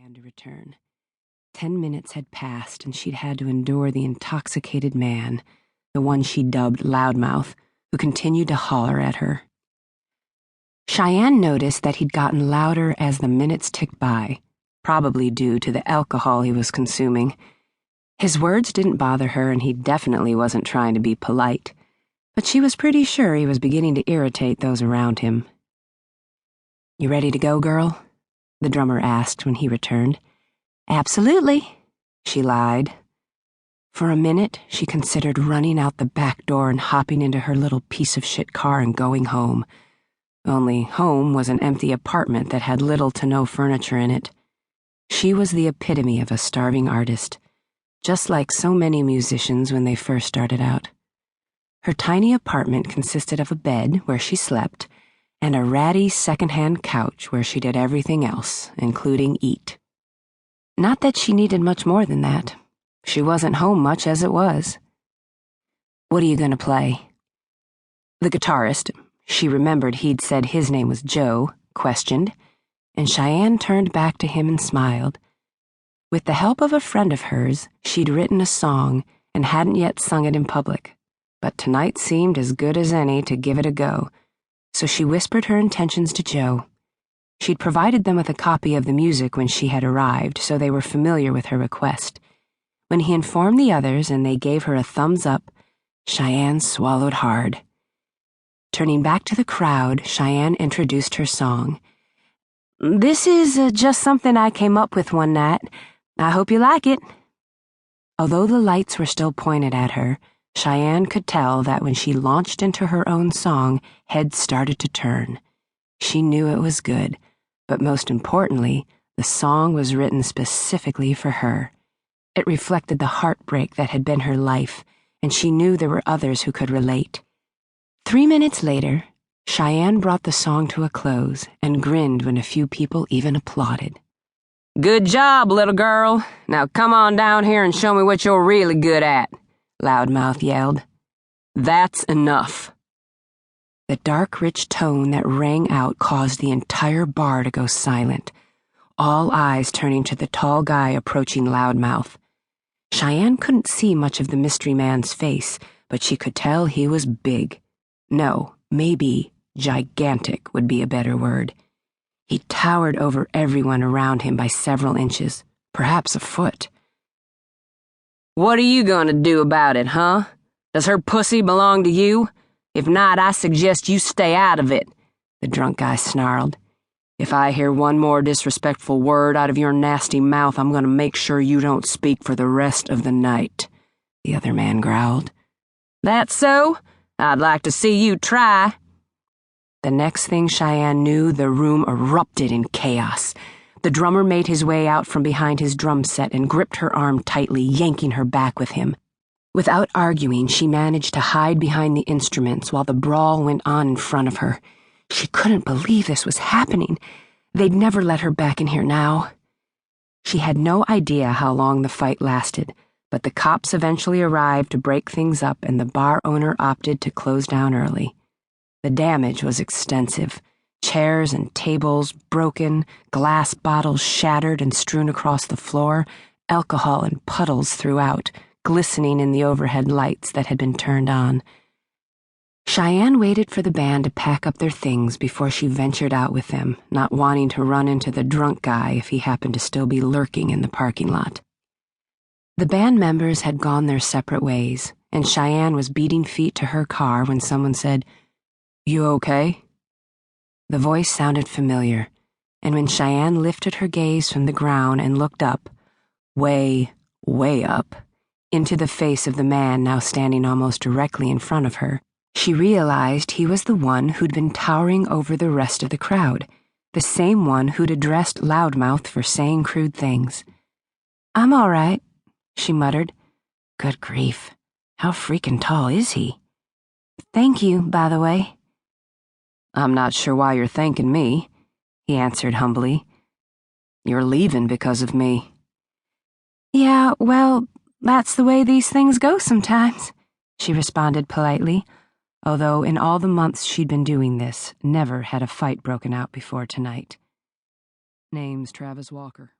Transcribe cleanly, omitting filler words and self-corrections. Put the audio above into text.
began to return. 10 minutes had passed, and she'd had to endure the intoxicated man, the one she dubbed Loudmouth, who continued to holler at her. Cheyenne noticed that he'd gotten louder as the minutes ticked by, probably due to the alcohol he was consuming. His words didn't bother her, and he definitely wasn't trying to be polite, but she was pretty sure he was beginning to irritate those around him. "You ready to go, girl?" the drummer asked when he returned. "Absolutely," she lied. For a minute, she considered running out the back door and hopping into her little piece-of-shit car and going home. Only home was an empty apartment that had little to no furniture in it. She was the epitome of a starving artist, just like so many musicians when they first started out. Her tiny apartment consisted of a bed where she slept and a ratty second-hand couch where she did everything else, including eat. Not that she needed much more than that. She wasn't home much as it was. "What are you going to play?" The guitarist, she remembered he'd said his name was Joe, questioned, and Cheyenne turned back to him and smiled. With the help of a friend of hers, she'd written a song and hadn't yet sung it in public, but tonight seemed as good as any to give it a go, so she whispered her intentions to Joe. She'd provided them with a copy of the music when she had arrived, so they were familiar with her request. When he informed the others and they gave her a thumbs up, Cheyenne swallowed hard. Turning back to the crowd, Cheyenne introduced her song. "This is just something I came up with one night. I hope you like it." Although the lights were still pointed at her, Cheyenne could tell that when she launched into her own song, heads started to turn. She knew it was good, but most importantly, the song was written specifically for her. It reflected the heartbreak that had been her life, and she knew there were others who could relate. 3 minutes later, Cheyenne brought the song to a close and grinned when a few people even applauded. "Good job, little girl. Now come on down here and show me what you're really good at," Loudmouth yelled. "That's enough." The dark, rich tone that rang out caused the entire bar to go silent, all eyes turning to the tall guy approaching Loudmouth. Cheyenne couldn't see much of the mystery man's face, but she could tell he was big. No, maybe gigantic would be a better word. He towered over everyone around him by several inches, perhaps a foot. "What are you gonna do about it, huh? Does her pussy belong to you? If not, I suggest you stay out of it," the drunk guy snarled. "If I hear one more disrespectful word out of your nasty mouth, I'm gonna make sure you don't speak for the rest of the night," the other man growled. "That so? I'd like to see you try." The next thing Cheyenne knew, the room erupted in chaos. The drummer made his way out from behind his drum set and gripped her arm tightly, yanking her back with him. Without arguing, she managed to hide behind the instruments while the brawl went on in front of her. She couldn't believe this was happening. They'd never let her back in here now. She had no idea how long the fight lasted, but the cops eventually arrived to break things up, and the bar owner opted to close down early. The damage was extensive. Chairs and tables broken, glass bottles shattered and strewn across the floor, alcohol in puddles throughout, glistening in the overhead lights that had been turned on. Cheyenne waited for the band to pack up their things before she ventured out with them, not wanting to run into the drunk guy if he happened to still be lurking in the parking lot. The band members had gone their separate ways, and Cheyenne was beating feet to her car when someone said, "You okay?" The voice sounded familiar, and when Cheyenne lifted her gaze from the ground and looked up, way, way up, into the face of the man now standing almost directly in front of her, she realized he was the one who'd been towering over the rest of the crowd, the same one who'd addressed Loudmouth for saying crude things. "I'm all right," she muttered. "Good grief, how freaking tall is he?" "Thank you, by the way." "I'm not sure why you're thanking me," he answered humbly. "You're leaving because of me." "Yeah, well, that's the way these things go sometimes," she responded politely, although in all the months she'd been doing this, never had a fight broken out before tonight. "Name's Travis Walker."